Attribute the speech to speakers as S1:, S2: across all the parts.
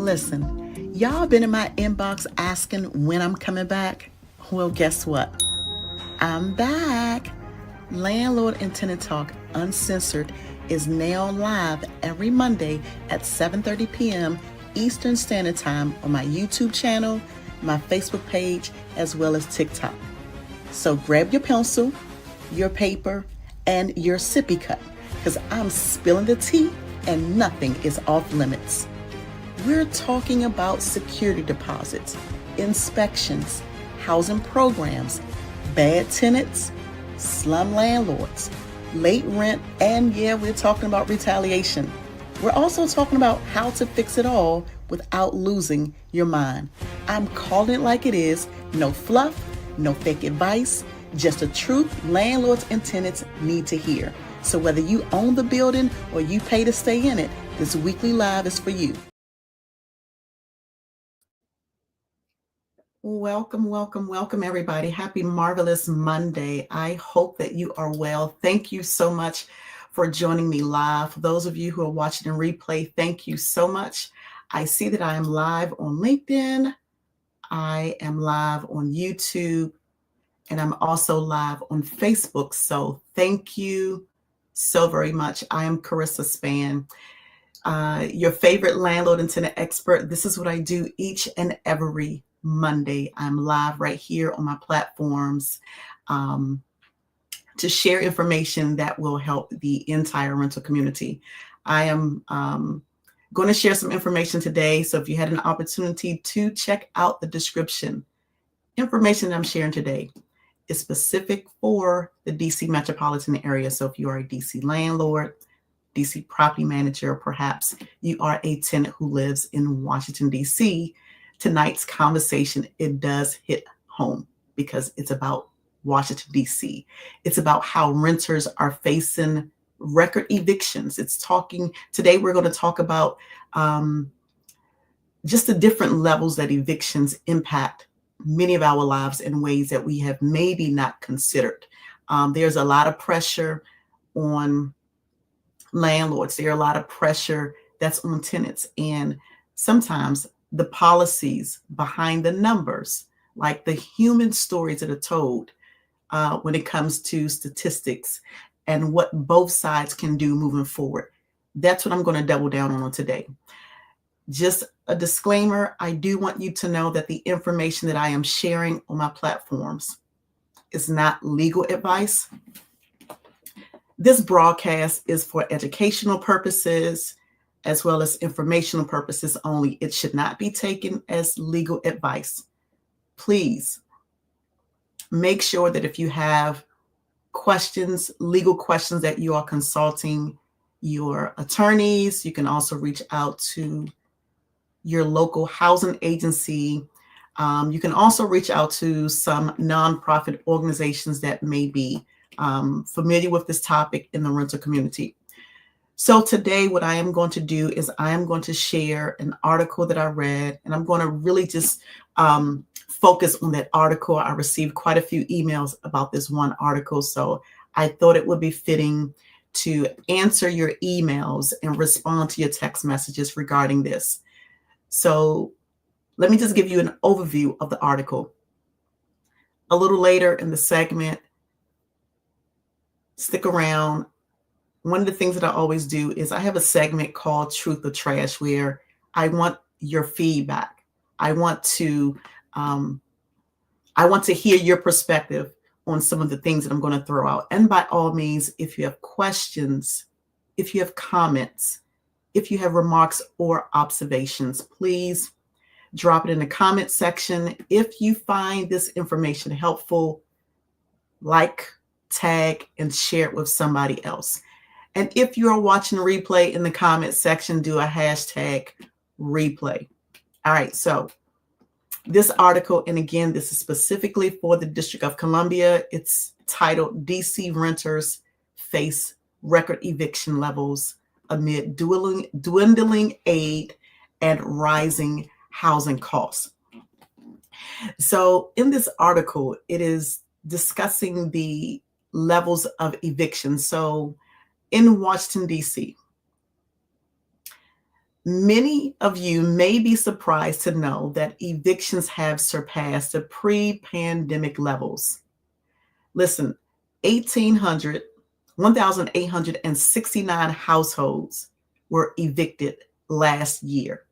S1: Listen, y'all been in my inbox asking when I'm coming back? Well, guess what? I'm back. Landlord and Tenant Talk Uncensored is now live every Monday at 7:30 p.m. Eastern Standard Time on my YouTube channel, my Facebook page, as well as TikTok. So grab your pencil, your paper, and your sippy cup, because I'm spilling the tea and nothing is off limits. We're talking about security deposits, inspections, housing programs, bad tenants, slum landlords, late rent, and yeah, we're talking about retaliation. We're also talking about how to fix it all without losing your mind. I'm calling it like it is, no fluff, no fake advice, just the truth landlords and tenants need to hear. So whether you own the building or you pay to stay in it, this weekly live is for you. Welcome, everybody. Happy Marvelous Monday. I hope that you are well. Thank you so much for joining me live. For those of you who are watching in replay, thank you so much. I see that I am live on LinkedIn. I am live on YouTube, and I'm also live on Facebook. So thank you so very much. I am Karissa Spann, your favorite landlord and tenant expert. This is what I do each and every Monday. I'm live right here on my platforms to share information that will help the entire rental community. I am going to share some information today. So if you had an opportunity to check out the description, information that I'm sharing today is specific for the DC metropolitan area. So if you are a DC landlord, DC property manager, perhaps you are a tenant who lives in Washington, DC, tonight's conversation, it does hit home because it's about Washington, D.C. It's about how renters are facing record evictions. Today we're going to talk about just the different levels that evictions impact many of our lives in ways that we have maybe not considered. There's a lot of pressure on landlords. There's a lot of pressure that's on tenants. And sometimes the policies behind the numbers, like the human stories that are told when it comes to statistics and what both sides can do moving forward. That's what I'm going to double down on today. Just a disclaimer, I do want you to know that the information that I am sharing on my platforms is not legal advice. This broadcast is for educational purposes as well as informational purposes only. It should not be taken as legal advice. Please make sure that if you have questions, legal questions, that you are consulting your attorneys. You can also reach out to your local housing agency. You can also reach out to some nonprofit organizations that may be familiar with this topic in the rental community. So today what I am going to do is I am going to share an article that I read, and I'm going to really just focus on that article. I received quite a few emails about this one article, so I thought it would be fitting to answer your emails and respond to your text messages regarding this. So let me just give you an overview of the article. A little later in the segment, stick around. One of the things that I always do is I have a segment called Truth or Trash, where I want your feedback. I want to hear your perspective on some of the things that I'm going to throw out. And by all means, if you have questions, if you have comments, if you have remarks or observations, please drop it in the comment section. If you find this information helpful, like, tag, and share it with somebody else. And if you are watching a replay, in the comment section, do a hashtag replay. All right, so this article, and again, this is specifically for the District of Columbia. It's titled DC Renters Face Record Eviction Levels Amid Dwindling Aid and Rising Housing Costs. So in this article, it is discussing the levels of eviction. So in Washington, D.C., Many of you may be surprised to know that evictions have surpassed the pre-pandemic levels. Listen, 1,869 households were evicted last year.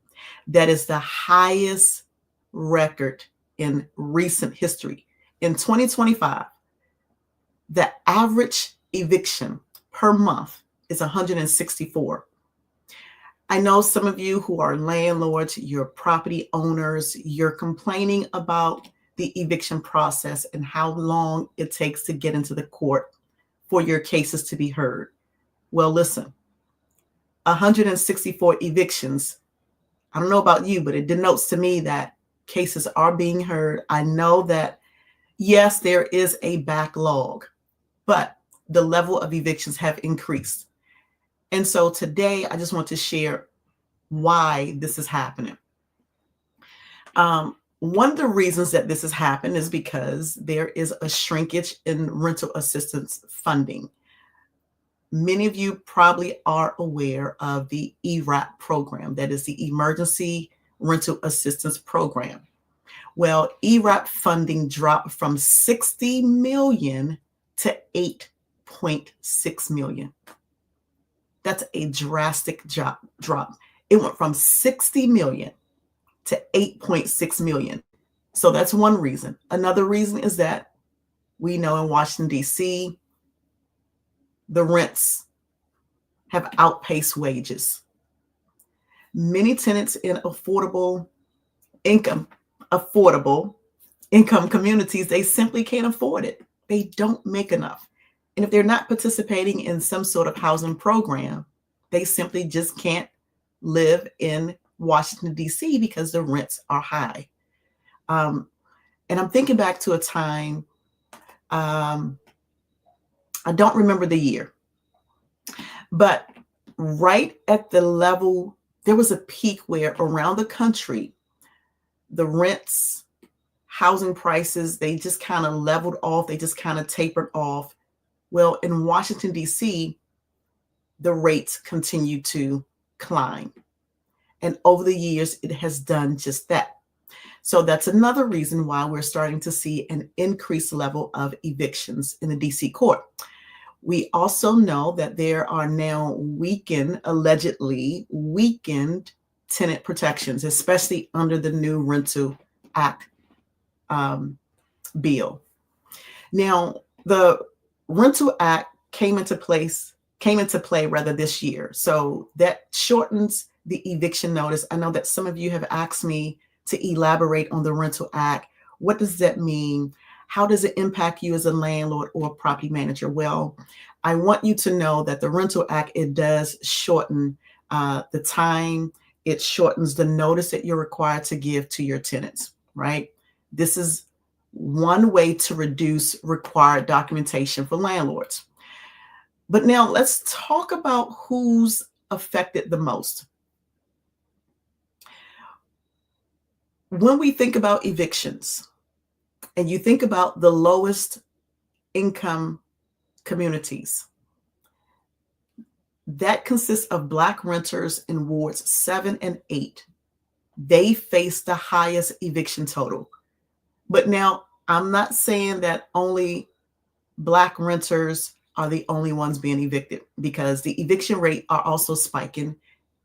S1: That is the highest record in recent history. In 2025, the average eviction per month is 164. I know some of you who are landlords, you're property owners, you're complaining about the eviction process and how long it takes to get into the court for your cases to be heard. Well, listen, 164 evictions, I don't know about you, but it denotes to me that cases are being heard. I know that, yes, there is a backlog, but the level of evictions have increased. And so today, I just want to share why this is happening. One of the reasons that this has happened is because there is a shrinkage in rental assistance funding. Many of you probably are aware of the ERAP program, that is the Emergency Rental Assistance Program. Well, ERAP funding dropped from 60 million to 8.6 million. That's a drastic drop. It went from 60 million to 8.6 million. So that's one reason. Another reason is that we know in Washington, D.C., the rents have outpaced wages. Many tenants in affordable income communities, they simply can't afford it. They don't make enough. And if they're not participating in some sort of housing program, they simply just can't live in Washington, D.C. because the rents are high. And I'm thinking back to a time, I don't remember the year, but right at the level, there was a peak where around the country, the rents, housing prices, they just kind of leveled off. They just kind of tapered off. Well, in Washington, D.C., the rates continue to climb. And over the years, it has done just that. So that's another reason why we're starting to see an increased level of evictions in the D.C. court. We also know that there are now allegedly weakened tenant protections, especially under the new Rental Act bill. Now, the Rental Act came into play this year. So that shortens the eviction notice. I know that some of you have asked me to elaborate on the Rental Act. What does that mean? How does it impact you as a landlord or a property manager? Well, I want you to know that the Rental Act, it does shorten the time. It shortens the notice that you're required to give to your tenants, right? This is one way to reduce required documentation for landlords. But now let's talk about who's affected the most. When we think about evictions and you think about the lowest income communities, that consists of Black renters in wards 7 and 8. They face the highest eviction total. But now I'm not saying that only Black renters are the only ones being evicted, because the eviction rate are also spiking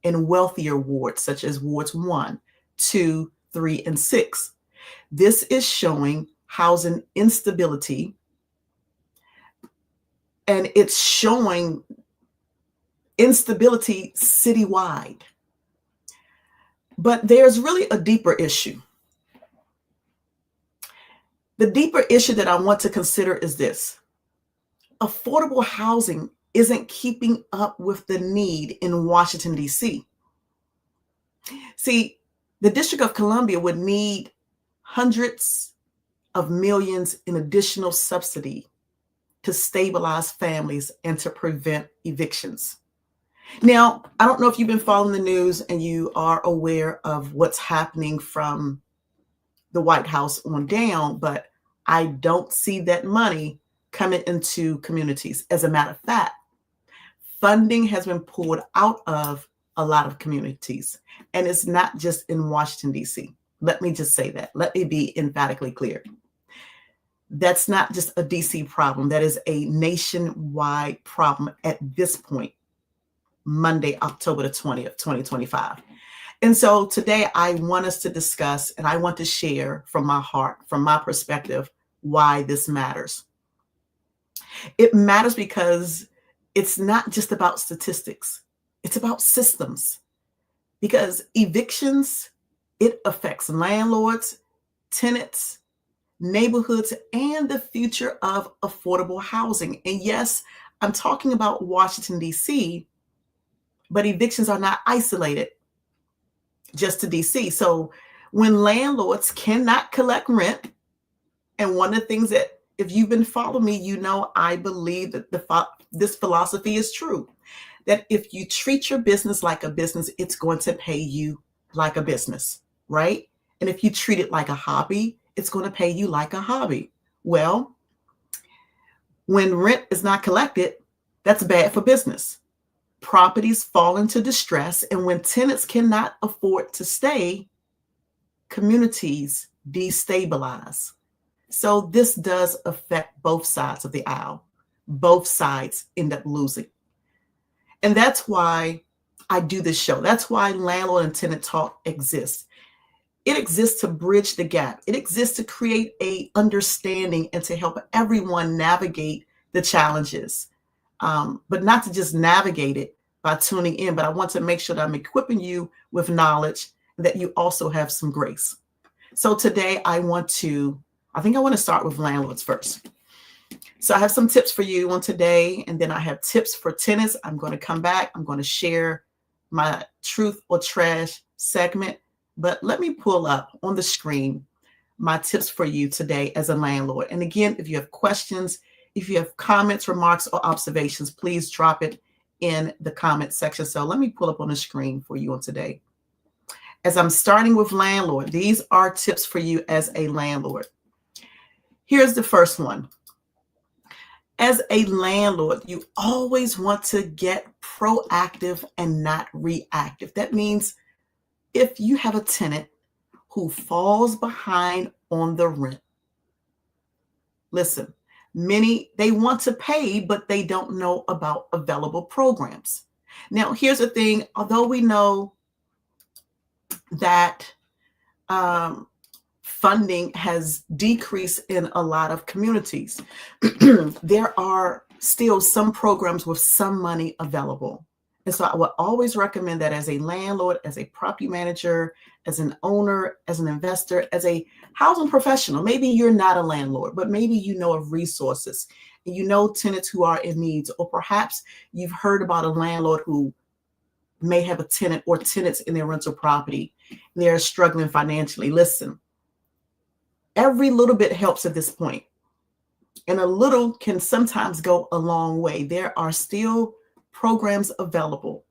S1: in wealthier wards, such as wards 1, 2, 3, and 6. This is showing housing instability, and it's showing instability citywide. But there's really a deeper issue. The deeper issue that I want to consider is this: affordable housing isn't keeping up with the need in Washington, D.C. See, the District of Columbia would need hundreds of millions in additional subsidy to stabilize families and to prevent evictions. Now, I don't know if you've been following the news and you are aware of what's happening from the White House on down, but I don't see that money coming into communities. As a matter of fact, funding has been pulled out of a lot of communities. And it's not just in Washington, D.C. Let me just say that. Let me be emphatically clear. That's not just a DC problem. That is a nationwide problem at this point, Monday, October the 20th, 2025. And so today I want us to discuss, and I want to share from my heart, from my perspective, why this matters. It matters because it's not just about statistics. It's about systems. Because evictions, it affects landlords, tenants, neighborhoods, and the future of affordable housing. And yes, I'm talking about Washington, D.C., but evictions are not isolated just to D.C. So when landlords cannot collect rent, and one of the things that, if you've been following me, you know I believe that this philosophy is true, that if you treat your business like a business, it's going to pay you like a business, right? And if you treat it like a hobby, it's going to pay you like a hobby. Well, when rent is not collected, that's bad for business. Properties fall into distress, and when tenants cannot afford to stay, communities destabilize. So this does affect both sides of the aisle. Both sides end up losing. And that's why I do this show. That's why Landlord and Tenant Talk exists. It exists to bridge the gap. It exists to create a understanding and to help everyone navigate the challenges, but not to just navigate it by tuning in. But I want to make sure that I'm equipping you with knowledge and that you also have some grace. So today I want to start with landlords first. So I have some tips for you on today, and then I have tips for tenants. I'm going to come back. I'm going to share my truth or trash segment. But let me pull up on the screen my tips for you today as a landlord. And again, if you have questions, if you have comments, remarks, or observations, please drop it in the comment section. So let me pull up on the screen for you on today. As I'm starting with landlord, these are tips for you as a landlord. Here's the first one. As a landlord, you always want to get proactive and not reactive. That means if you have a tenant who falls behind on the rent, listen, many, they want to pay, but they don't know about available programs. Now, here's the thing. Although we know that funding has decreased in a lot of communities, there are still some programs with some money available. And so I would always recommend that as a landlord, as a property manager, as an owner, as an investor, as a housing professional. Maybe you're not a landlord, but maybe you know of resources and you know tenants who are in need, or perhaps you've heard about a landlord who may have a tenant or tenants in their rental property and they're struggling financially. Listen, every little bit helps at this point, and a little can sometimes go a long way. There are still programs available.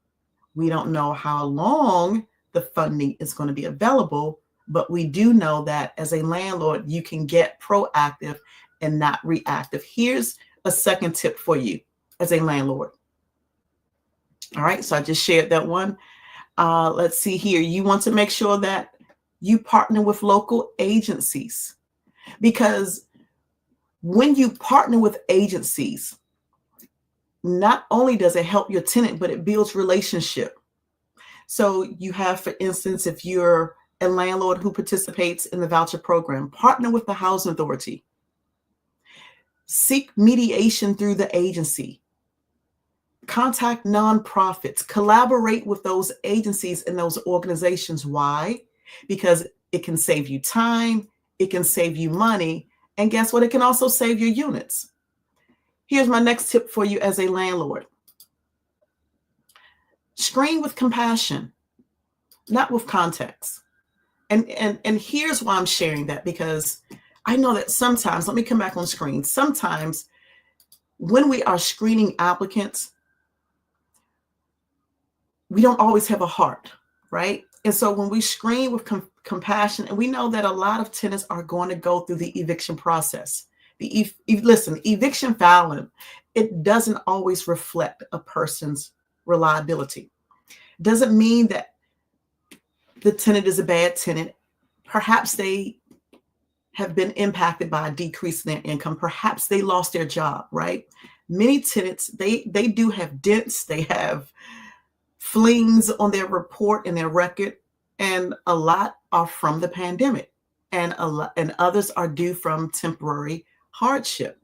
S1: We don't know how long the funding is going to be available, but we do know that as a landlord, you can get proactive and not reactive. Here's a second tip for you as a landlord. All right, so I just shared that one. Let's see here. You want to make sure that you partner with local agencies, because when you partner with agencies, not only does it help your tenant, but it builds relationship. So you have, for instance, if you're a landlord who participates in the voucher program, partner with the housing authority. Seek mediation through the agency. Contact nonprofits. Collaborate with those agencies and those organizations. Why? Because it can save you time, it can save you money, and guess what? It can also save your units. Here's my next tip for you as a landlord. Screen with compassion, not with context. And here's why I'm sharing that, because I know that sometimes, let me come back on screen. Sometimes when we are screening applicants, we don't always have a heart, right? And so when we screen with compassion, and we know that a lot of tenants are going to go through the eviction process. Listen, eviction filing, it doesn't always reflect a person's reliability. Doesn't mean that the tenant is a bad tenant. Perhaps they have been impacted by a decrease in their income. Perhaps they lost their job, right? Many tenants, they do have dents, they have flings on their report and their record, and a lot are from the pandemic, and others are due from temporary hardship.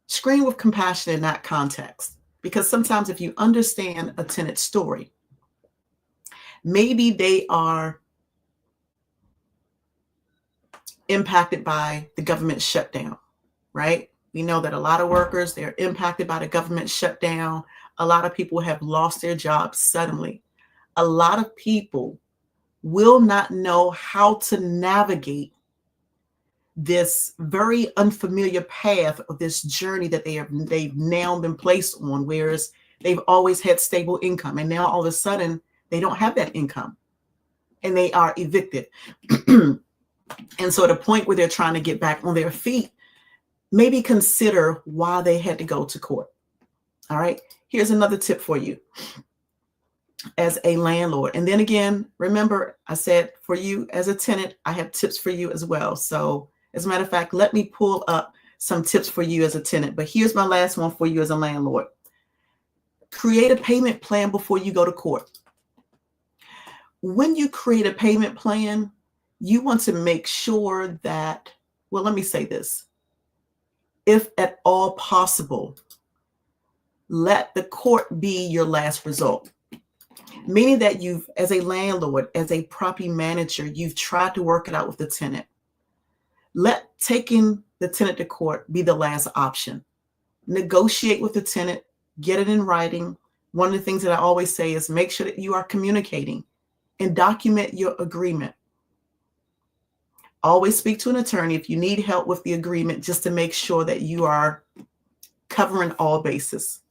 S1: Screen with compassion and not context, because sometimes if you understand a tenant's story, maybe they are impacted by the government shutdown, right? We know that a lot of workers, they're impacted by the government shutdown. A lot of people have lost their jobs suddenly. A lot of people will not know how to navigate this very unfamiliar path of this journey that they've now been placed on, whereas they've always had stable income, and now all of a sudden they don't have that income and they are evicted. And so at a point where they're trying to get back on their feet, maybe consider why they had to go to court. All right, here's another tip for you as a landlord. And then again, remember, I said for you as a tenant, I have tips for you as well. So as a matter of fact, let me pull up some tips for you as a tenant. But here's my last one for you as a landlord. Create a payment plan before you go to court. When you create a payment plan, you want to make sure that, well, let me say this. If at all possible, let the court be your last resort. Meaning that you've, as a landlord, as a property manager, you've tried to work it out with the tenant. Let taking the tenant to court be the last option. Negotiate with the tenant, get it in writing. One of the things that I always say is make sure that you are communicating and document your agreement. Always speak to an attorney if you need help with the agreement, just to make sure that you are covering all bases.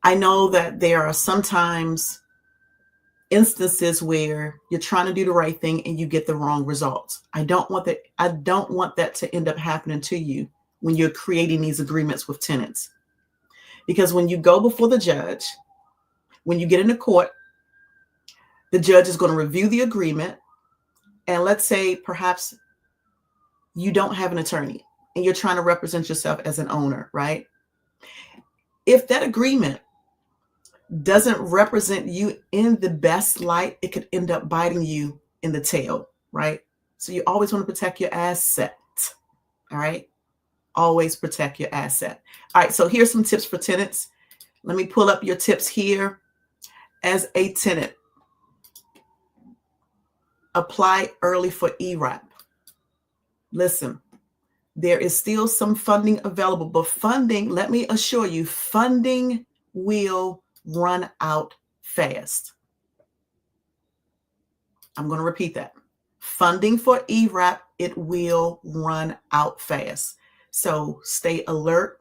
S1: I know that there are sometimes instances where you're trying to do the right thing and you get the wrong results. I don't want that to end up happening to you when you're creating these agreements with tenants. Because when you go before the judge, when you get into court, the judge is going to review the agreement. And let's say perhaps you don't have an attorney and you're trying to represent yourself as an owner, right? If that agreement doesn't represent you in the best light, it could end up biting you in the tail, right? So you always want to protect your asset, all right? Always protect your asset. All right, so here's some tips for tenants. Let me pull up your tips here. As a tenant, apply early for ERAP. Listen, there is still some funding available, but funding, let me assure you, funding will run out fast. I'm going to repeat that. Funding for ERAP, it will run out fast. So stay alert,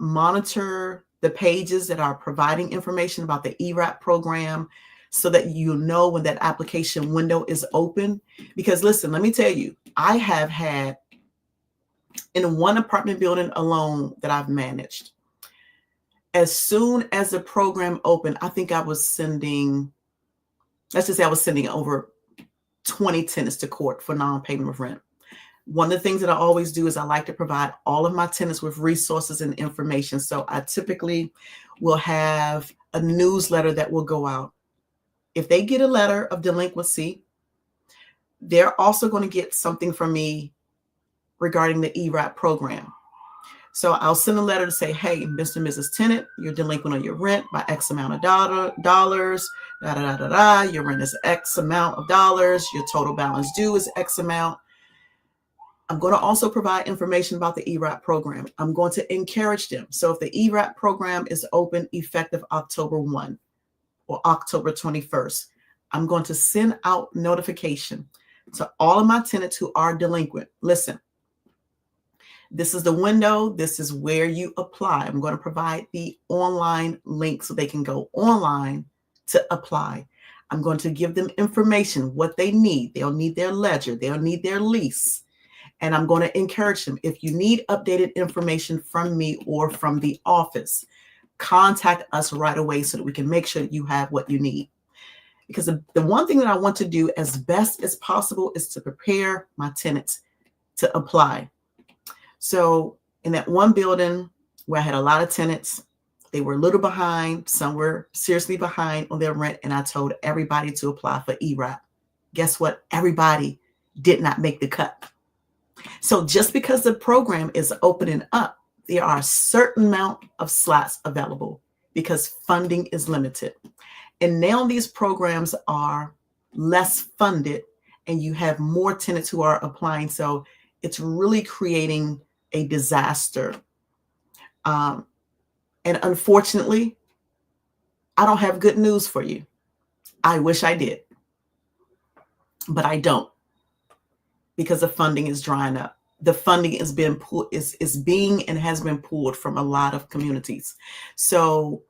S1: monitor the pages that are providing information about the ERAP program, so that you know when that application window is open. Because listen, let me tell you, I have had in one apartment building alone that I've managed, as soon as the program opened, I think I was sending, let's just say I was sending over 20 tenants to court for non-payment of rent. One of the things that I always do is I like to provide all of my tenants with resources and information. So I typically will have a newsletter that will go out. If they get a letter of delinquency, they're also going to get something from me regarding the ERAP program. So I'll send a letter to say, hey, Mr. and Mrs. Tenant, you're delinquent on your rent by X amount of dollars, your rent is X amount of dollars, your total balance due is X amount. I'm going to also provide information about the ERAP program. I'm going to encourage them. So if the ERAP program is open effective October 1, or October 21st, I'm going to send out notification to all of my tenants who are delinquent. Listen, this is the window. This is where you apply. I'm going to provide the online link so they can go online to apply. I'm going to give them information, what they need. They'll need their ledger. They'll need their lease. And I'm going to encourage them. If you need updated information from me or from the office, contact us right away so that we can make sure that you have what you need. Because the one thing that I want to do as best as possible is to prepare my tenants to apply. So in that one building where I had a lot of tenants, they were a little behind, some were seriously behind on their rent, and I told everybody to apply for ERAP. Guess what? Everybody did not make the cut. So just because the program is opening up, there are a certain amount of slots available because funding is limited. And now these programs are less funded and you have more tenants who are applying. So it's really creating a disaster. And unfortunately, I don't have good news for you. I wish I did, but I don't, because the funding is drying up. The funding is being and has been pulled from a lot of communities. So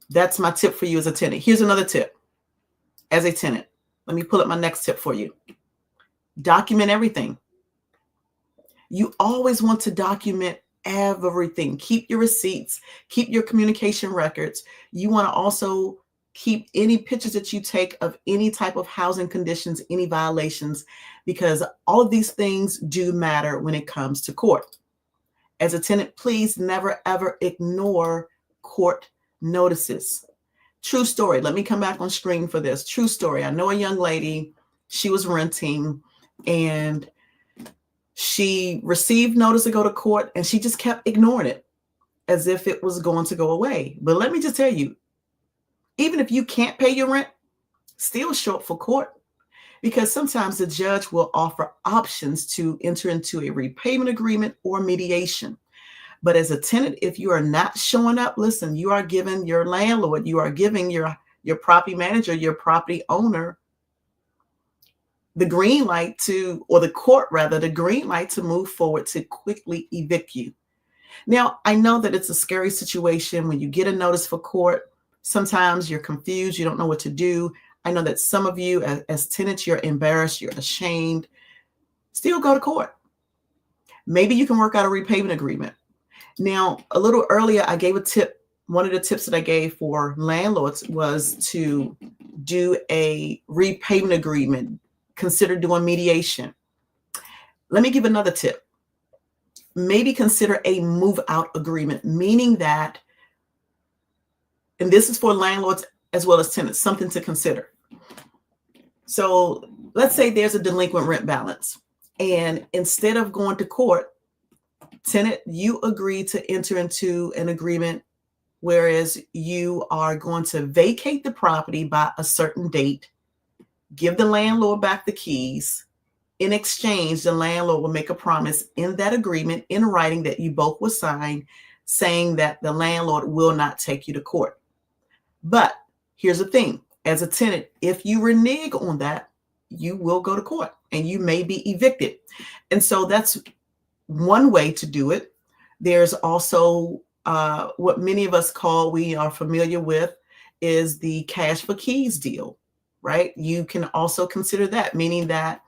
S1: that's my tip for you as a tenant. Here's another tip. As a tenant, let me pull up my next tip for you. Document everything. You always want to document everything. Keep your receipts, keep your communication records. You want to also keep any pictures that you take of any type of housing conditions, any violations, because all of these things do matter when it comes to court. As a tenant, please never, ever ignore court notices. True story. Let me come back on screen for this. True story. I know a young lady, she was renting and she received notice to go to court and she just kept ignoring it as if it was going to go away. But let me just tell you, even if you can't pay your rent, still show up for court, because sometimes the judge will offer options to enter into a repayment agreement or mediation. But as a tenant, if you are not showing up, listen, you are giving your landlord, you are giving your property manager, your property owner the green light to, or the court rather, the green light to move forward to quickly evict you. Now, I know that it's a scary situation when you get a notice for court. Sometimes you're confused, you don't know what to do. I know that some of you as tenants, you're embarrassed, you're ashamed. Still go to court. Maybe you can work out a repayment agreement. Now, a little earlier, I gave a tip. One of the tips that I gave for landlords was to do a repayment agreement, consider doing mediation. Let me give another tip. Maybe consider a move out agreement, meaning that, and this is for landlords as well as tenants, something to consider. So let's say there's a delinquent rent balance, and instead of going to court, tenant, you agree to enter into an agreement, whereas you are going to vacate the property by a certain date, give the landlord back the keys. In exchange, the landlord will make a promise in that agreement in writing that you both will sign, saying that the landlord will not take you to court. But here's the thing, as a tenant, if you renege on that, you will go to court and you may be evicted. And so that's one way to do it. There's also what many of us we are familiar with is the cash for keys deal, right? You can also consider that, meaning that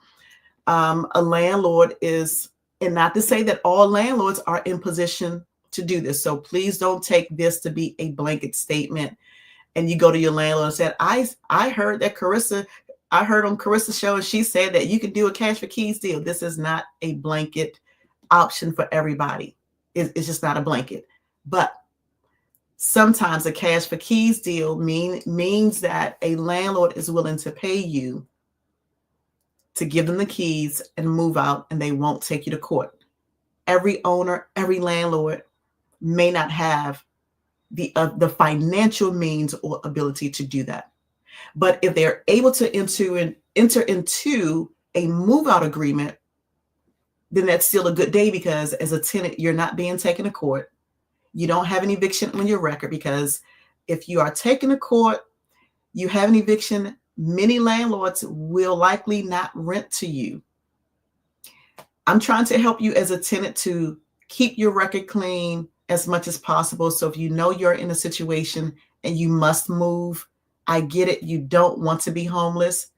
S1: a landlord is, and not to say that all landlords are in position to do this. So please don't take this to be a blanket statement. And you go to your landlord and said, I heard that I heard on Karissa's show, and she said that you could do a cash for keys deal. This is not a blanket option for everybody. It's just not a blanket. But sometimes a cash for keys deal means that a landlord is willing to pay you to give them the keys and move out, and they won't take you to court. Every owner, every landlord may not have the financial means or ability to do that. But if they're able to enter into a move out agreement, then that's still a good day, because as a tenant, you're not being taken to court. You don't have an eviction on your record, because if you are taken to court, you have an eviction, many landlords will likely not rent to you. I'm trying to help you as a tenant to keep your record clean as much as possible. So if you know you're in a situation and you must move, I get it. You don't want to be homeless.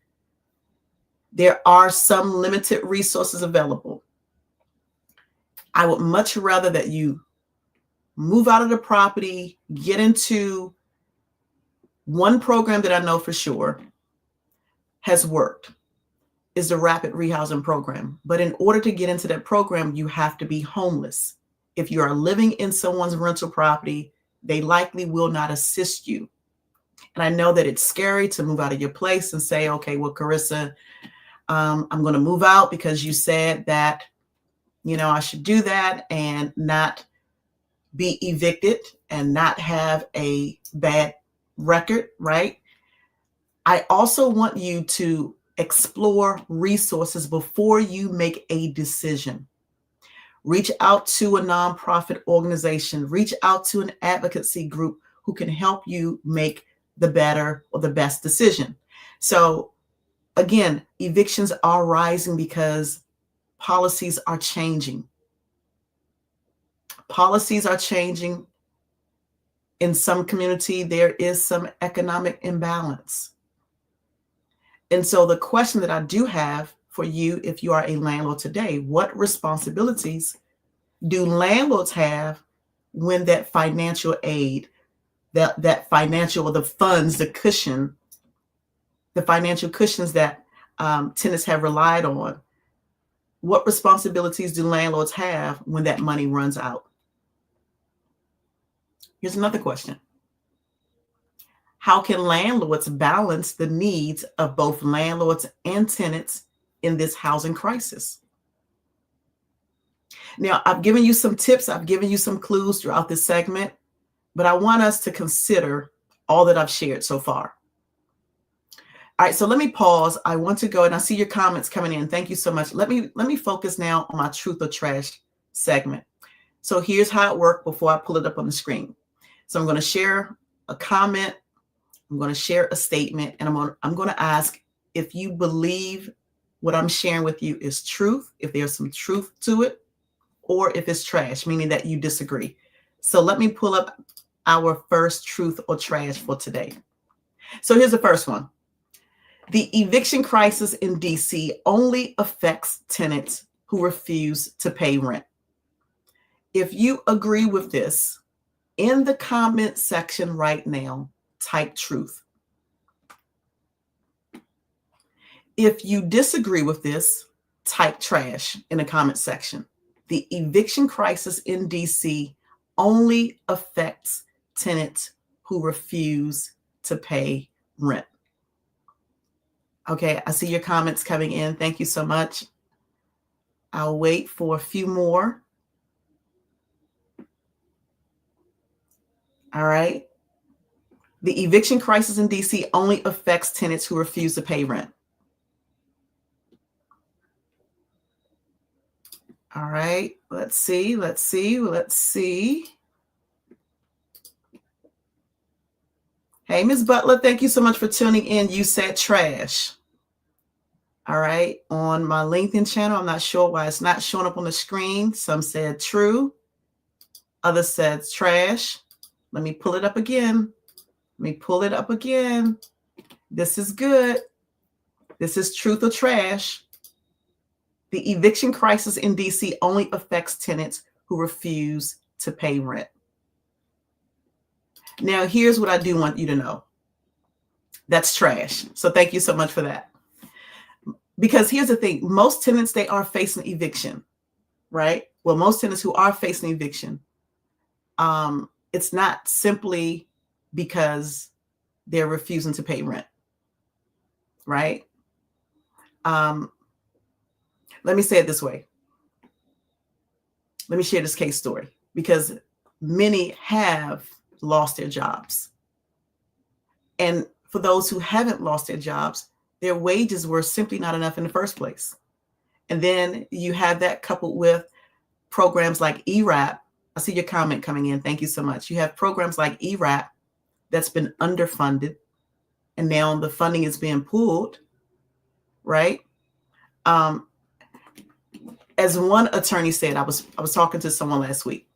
S1: There are some limited resources available. I would much rather that you move out of the property, get into one program that I know for sure has worked is the rapid rehousing program. But in order to get into that program, you have to be homeless. If you are living in someone's rental property, they likely will not assist you. And I know that it's scary to move out of your place and say, okay, well, Karissa, I'm going to move out because you said that, I should do that and not be evicted and not have a bad record, right? I also want you to explore resources before you make a decision. Reach out to a nonprofit organization, reach out to an advocacy group who can help you make the better or the best decision. So again, evictions are rising because policies are changing. Policies are changing. In some community, there is some economic imbalance. And so the question that I do have for you, if you are a landlord today, what responsibilities do landlords have when that financial aid, that financial, or the funds, the financial cushions that tenants have relied on, what responsibilities do landlords have when that money runs out? Here's another question. How can landlords balance the needs of both landlords and tenants in this housing crisis? Now, I've given you some tips, I've given you some clues throughout this segment, but I want us to consider all that I've shared so far. All right, so let me pause. I want to go, and I see your comments coming in. Thank you so much. Let me focus now on my truth or trash segment. So here's how it worked before I pull it up on the screen. So I'm going to share a comment, I'm going to share a statement, and I'm going to ask if you believe what I'm sharing with you is truth, if there's some truth to it, or if it's trash, meaning that you disagree. So let me pull up our first truth or trash for today. So here's the first one. The eviction crisis in DC only affects tenants who refuse to pay rent. If you agree with this, in the comment section right now, type truth. If you disagree with this, type trash in the comment section. The eviction crisis in DC only affects tenants who refuse to pay rent. Okay, I see your comments coming in. Thank you so much. I'll wait for a few more. All right. The eviction crisis in DC only affects tenants who refuse to pay rent. All right, let's see. Hey, Ms. Butler, thank you so much for tuning in. You said trash. All right, on my LinkedIn channel, I'm not sure why it's not showing up on the screen. Some said true, others said trash. Let me pull it up again. This is good. This is truth or trash. The eviction crisis in DC only affects tenants who refuse to pay rent. Now, here's what I do want you to know. That's trash. So thank you so much for that. Because here's the thing. Most tenants, they are facing eviction, right? Well, most tenants who are facing eviction, it's not simply because they're refusing to pay rent, right? Let me say it this way. Let me share this case story, because many have lost their jobs. And for those who haven't lost their jobs, their wages were simply not enough in the first place. And then you have that coupled with programs like ERAP. I see your comment coming in. Thank you so much. You have programs like ERAP that's been underfunded, and now the funding is being pulled, right? As one attorney said, I was talking to someone last week.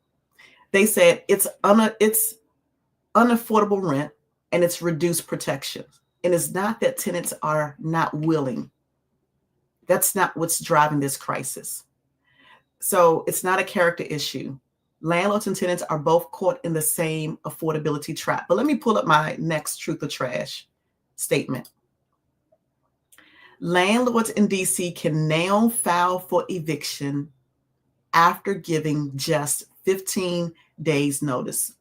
S1: They said it's unaffordable rent and it's reduced protection. And it's not that tenants are not willing. That's not what's driving this crisis. So it's not a character issue. Landlords and tenants are both caught in the same affordability trap. But let me pull up my next truth or trash statement. Landlords in DC can now file for eviction after giving just 15 days notice.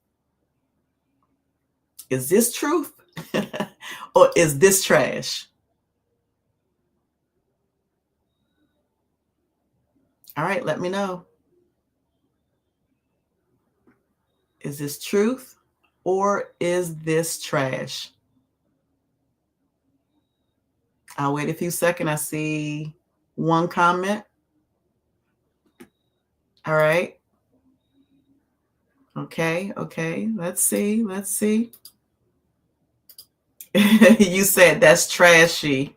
S1: Is this truth or is this trash? All right, let me know. Is this truth or is this trash? I'll wait a few seconds. I see one comment. All right. Okay. Let's see. You said that's trashy.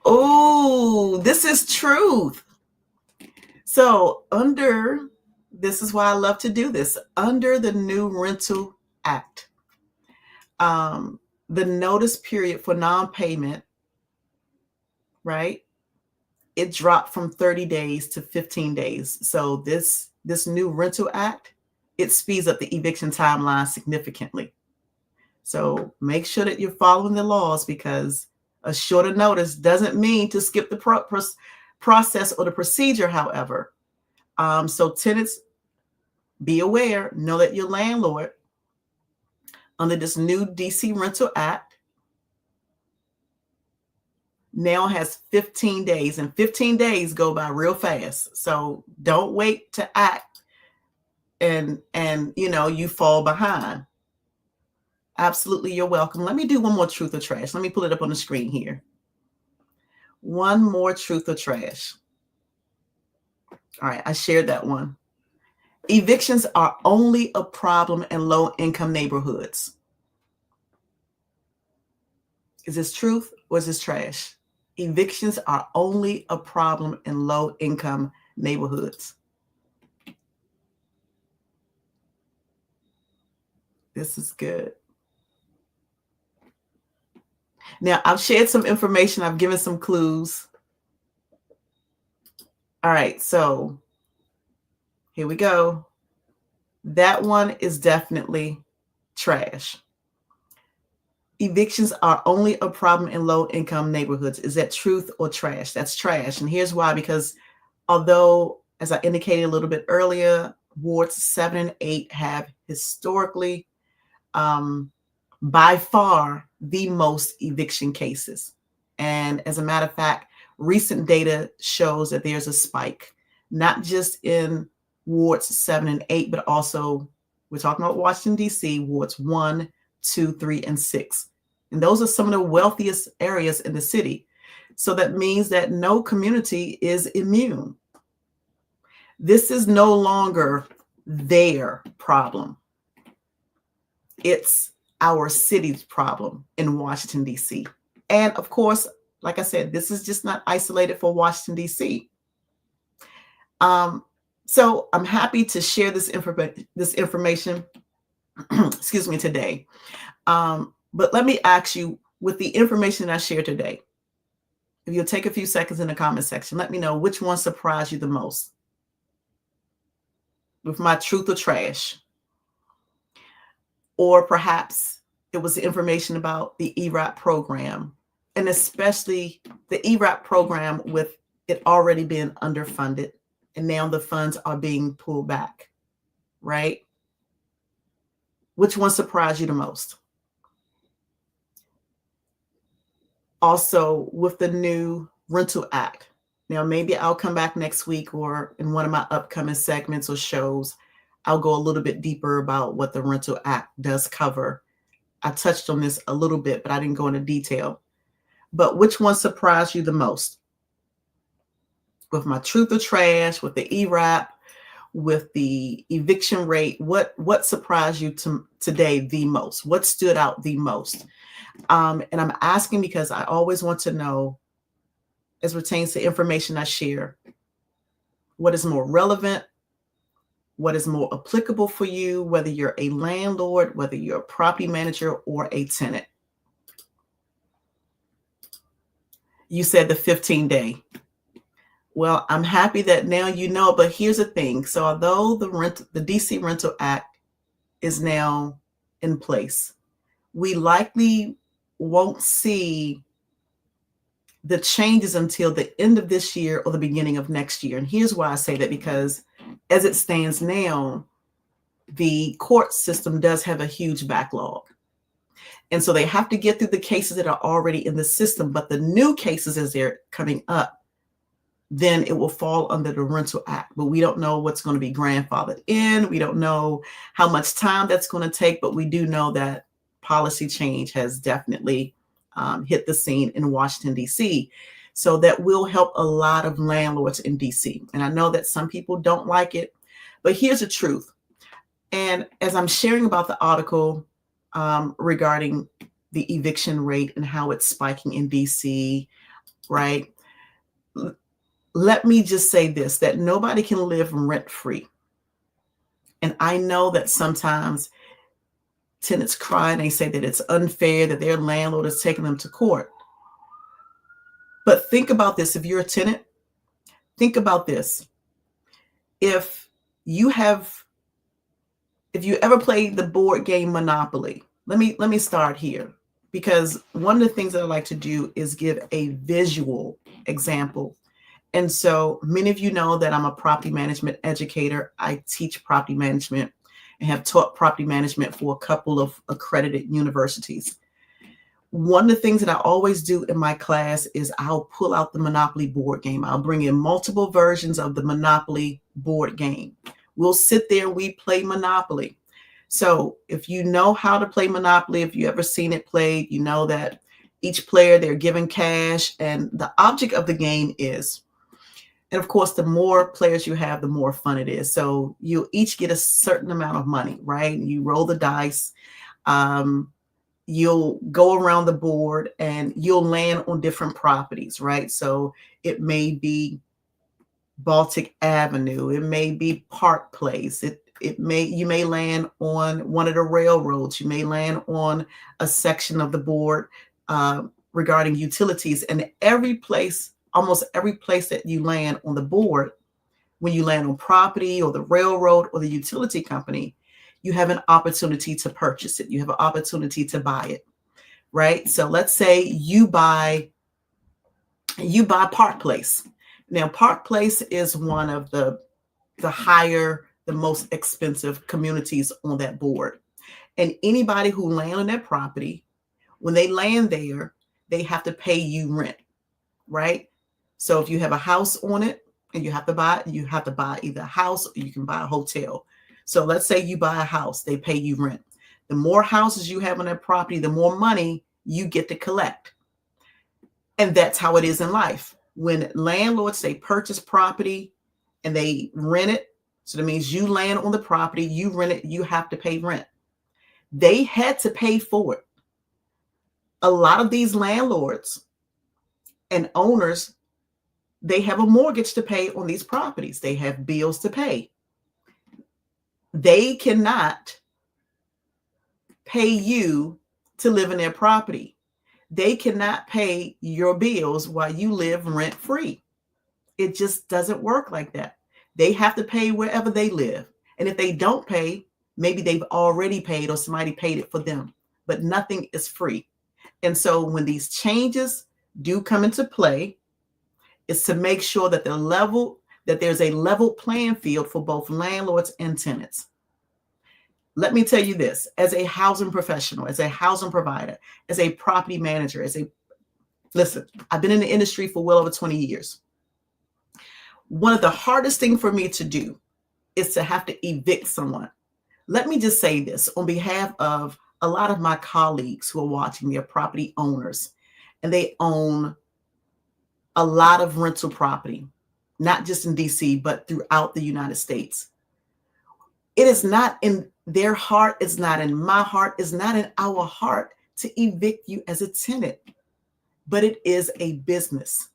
S1: Oh, this is truth. So this is why I love to do this. Under the new Rental Act, the notice period for non-payment, right? It dropped from 30 days to 15 days. So this new Rental Act, it speeds up the eviction timeline significantly. So make sure that you're following the laws, because a shorter notice doesn't mean to skip the process or the procedure, however. So tenants, be aware, know that your landlord, under this new DC Rental Act, now has 15 days, and 15 days go by real fast. So don't wait to act and you fall behind. Absolutely, you're welcome. Let me do one more truth or trash. Let me pull it up on the screen here. One more truth or trash. All right, I shared that one. Evictions are only a problem in low-income neighborhoods. Is this truth or is this trash? Evictions are only a problem in low-income neighborhoods. This is good. Now, I've shared some information. I've given some clues. All right, so here we go. That one is definitely trash. Evictions are only a problem in low-income neighborhoods. Is that truth or trash? That's trash. And here's why. Because although, as I indicated a little bit earlier, wards 7 and 8 have historically, by far, the most eviction cases. And as a matter of fact, recent data shows that there's a spike, not just in wards 7 and 8, but also, we're talking about Washington, D.C., wards 1, 2, 3, and 6. And those are some of the wealthiest areas in the city. So that means that no community is immune. This is no longer their problem. It's our city's problem in Washington, D.C. And of course, like I said, this is just not isolated for Washington, D.C. So I'm happy to share this information, excuse me, today. But let me ask you, with the information I shared today, if you'll take a few seconds in the comment section, let me know which one surprised you the most with my truth or trash. Or perhaps it was the information about the ERAP program, and especially the ERAP program with it already being underfunded, and now the funds are being pulled back, right? Which one surprised you the most? Also, with the new Rental Act. Now, maybe I'll come back next week or in one of my upcoming segments or shows, I'll go a little bit deeper about what the Rental Act does cover. I touched on this a little bit, but I didn't go into detail. But which one surprised you the most? With my truth or trash, with the ERAP, with the eviction rate, what surprised you today the most? What stood out the most? And I'm asking because I always want to know, as pertains to information I share, what is more relevant, what is more applicable for you, whether you're a landlord, whether you're a property manager or a tenant. You said the 15-day. Well, I'm happy that now you know, but here's the thing. So although the DC Rental Act is now in place, we likely won't see the changes until the end of this year or the beginning of next year. And here's why I say that, because as it stands now, the court system does have a huge backlog. And so they have to get through the cases that are already in the system, but the new cases as they're coming up, then it will fall under the Rental Act. But we don't know what's going to be grandfathered in. We don't know how much time that's going to take, but we do know that policy change has definitely hit the scene in Washington, D.C. So that will help a lot of landlords in D.C. And I know that some people don't like it, but here's the truth. And as I'm sharing about the article regarding the eviction rate and how it's spiking in D.C., right? Let me just say this, that nobody can live rent-free. And I know that sometimes tenants cry and they say that it's unfair that their landlord is taking them to court. But think about this. If you're a tenant, think about this. If you ever played the board game Monopoly, let me start here, because one of the things that I like to do is give a visual example. And so many of you know that I'm a property management educator. I teach property management and have taught property management for a couple of accredited universities. One of the things that I always do in my class is I'll pull out the Monopoly board game. I'll bring in multiple versions of the Monopoly board game. We'll sit there and we play Monopoly. So if you know how to play Monopoly, if you ever seen it played, you know that each player, they're given cash, and the object of the game is, and of course, the more players you have, the more fun it is. So you each get a certain amount of money, right? You roll the dice. You'll go around the board and you'll land on different properties, right? So it may be Baltic Avenue. It may be Park Place. You may land on one of the railroads. You may land on a section of the board regarding utilities. And almost every place that you land on the board, when you land on property or the railroad or the utility company, you have an opportunity to purchase it. You have an opportunity to buy it, right? So let's say you buy Park Place. Now, Park Place is one of the most expensive communities on that board. And anybody who land on that property, when they land there, they have to pay you rent, right? So if you have a house on it and you have to buy either a house or you can buy a hotel. So let's say you buy a house, they pay you rent. The more houses you have on that property, the more money you get to collect. And that's how it is in life. When landlords, they purchase property and they rent it, so that means you land on the property, you rent it, you have to pay rent. They had to pay for it. A lot of these landlords and owners, they have a mortgage to pay on these properties. They have bills to pay. They cannot pay you to live in their property. They cannot pay your bills while you live rent-free. It just doesn't work like that. They have to pay wherever they live. And if they don't pay, maybe they've already paid or somebody paid it for them, but nothing is free. And so when these changes do come into play, it's to make sure that there's a level playing field for both landlords and tenants. Let me tell you this, as a housing professional, as a housing provider, as a property manager, listen, I've been in the industry for well over 20 years. One of the hardest things for me to do is to have to evict someone. Let me just say this on behalf of a lot of my colleagues who are watching. They're property owners and they own a lot of rental property, not just in DC, but throughout the United States. It is not in their heart, it's not in my heart, it's not in our heart to evict you as a tenant, but it is a business.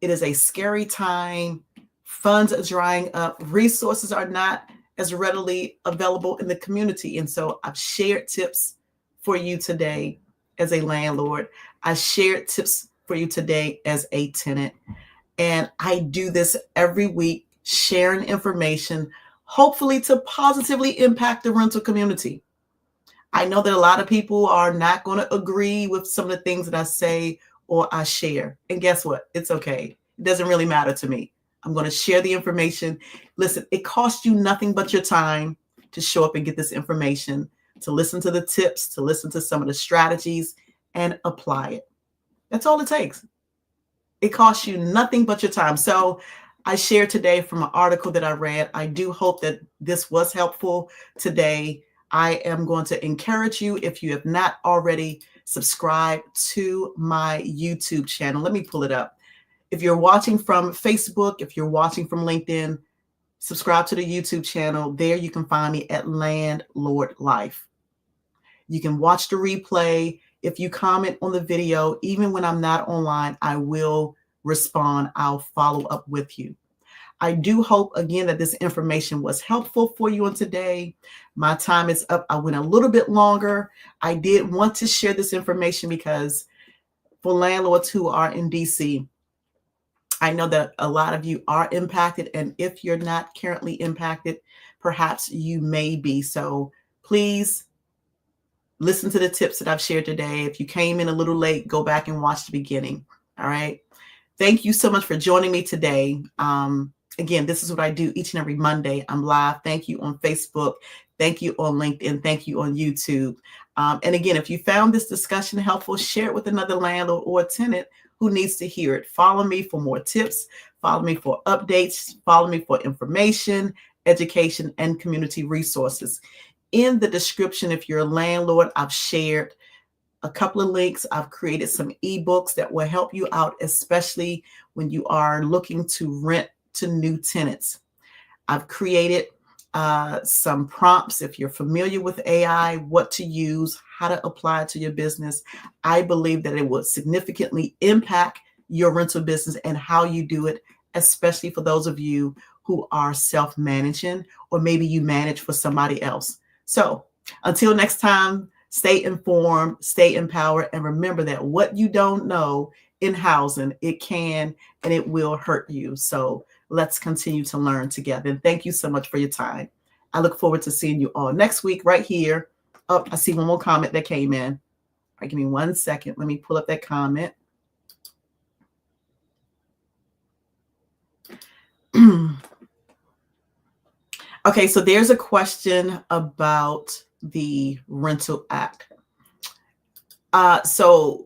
S1: It is a scary time. Funds are drying up. Resources are not as readily available in the community. And so I've shared tips for you today as a landlord. I shared tips for you today as a tenant. And I do this every week, sharing information, hopefully to positively impact the rental community. I know that a lot of people are not going to agree with some of the things that I say or I share. And guess what? It's okay. It doesn't really matter to me. I'm going to share the information. Listen, it costs you nothing but your time to show up and get this information, to listen to the tips, to listen to some of the strategies and apply it. That's all it takes. It costs you nothing but your time. So I shared today from an article that I read. I do hope that this was helpful today. I am going to encourage you, if you have not already subscribed to my YouTube channel. Let me pull it up. If you're watching from Facebook, if you're watching from LinkedIn, subscribe to the YouTube channel. There you can find me at Landlord Lyfe. You can watch the replay. If you comment on the video, even when I'm not online, I will respond. I'll follow up with you. I do hope, again, that this information was helpful for you on today. My time is up. I went a little bit longer. I did want to share this information because for landlords who are in DC, I know that a lot of you are impacted. And if you're not currently impacted, perhaps you may be. So please listen to the tips that I've shared today. If you came in a little late, go back and watch the beginning. All right. Thank you so much for joining me today. Again, this is what I do each and every Monday. I'm live. Thank you on Facebook. Thank you on LinkedIn. Thank you on YouTube. And again, if you found this discussion helpful, share it with another landlord or tenant who needs to hear it. Follow me for more tips. Follow me for updates. Follow me for information, education, and community resources. In the description, if you're a landlord, I've shared a couple of links. I've created some ebooks that will help you out, especially when you are looking to rent to new tenants. I've created some prompts. If you're familiar with AI, what to use, how to apply it to your business. I believe that it will significantly impact your rental business and how you do it, especially for those of you who are self-managing, or maybe you manage for somebody else. So until next time, stay informed, stay empowered, and remember that what you don't know in housing, it can and it will hurt you. So let's continue to learn together. And thank you so much for your time. I look forward to seeing you all next week right here. Oh, I see one more comment that came in. All right, give me 1 second. Let me pull up that comment. Okay, so there's a question about the Rental Act. So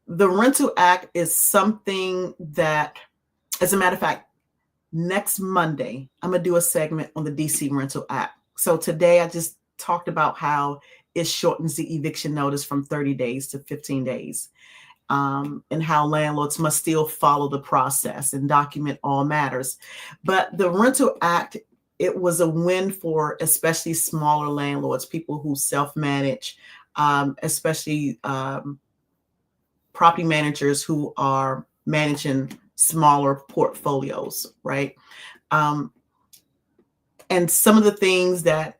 S1: the Rental Act is something that, as a matter of fact, next Monday, I'm going to do a segment on the DC Rental Act. So today I just talked about how it shortens the eviction notice from 30 days to 15 days. And how landlords must still follow the process and document all matters. But the Rental Act, it was a win for especially smaller landlords, people who self-manage, especially property managers who are managing smaller portfolios, right? And some of the things that,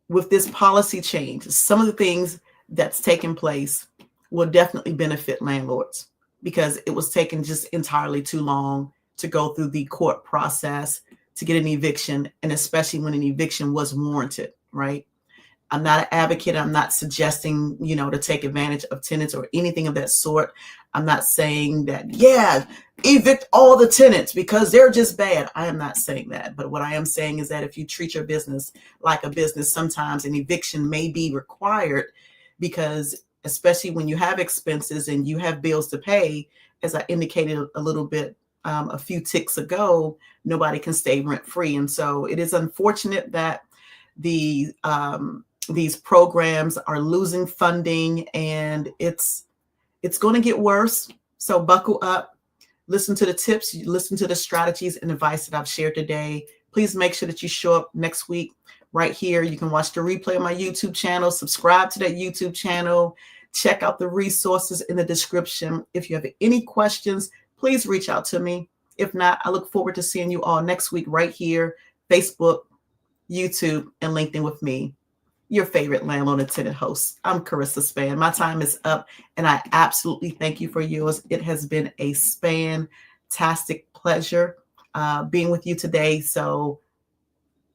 S1: with this policy change, some of the things that's taken place will definitely benefit landlords, because it was taking just entirely too long to go through the court process to get an eviction, and especially when an eviction was warranted, right? I'm not an advocate. I'm not suggesting, to take advantage of tenants or anything of that sort. I'm not saying that, yeah, evict all the tenants because they're just bad. I am not saying that. But what I am saying is that if you treat your business like a business, sometimes an eviction may be required, because especially when you have expenses and you have bills to pay, as I indicated a little bit a few ticks ago, nobody can stay rent free. And so it is unfortunate that these programs are losing funding, and it's going to get worse. So buckle up, listen to the tips, listen to the strategies and advice that I've shared today. Please make sure that you show up next week right here. You can watch the replay on my YouTube channel, subscribe to that YouTube channel, check out the resources in the description. If you have any questions, please reach out to me. If not, I look forward to seeing you all next week right here, Facebook, YouTube, and LinkedIn with me. your favorite landlord and tenant host. I'm Karissa Spann. My time is up, and I absolutely thank you for yours. It has been a fantastic pleasure being with you today. So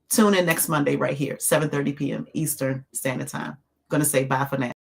S1: tune in next Monday right here, 7:30 p.m. Eastern Standard Time. I'm going to say bye for now.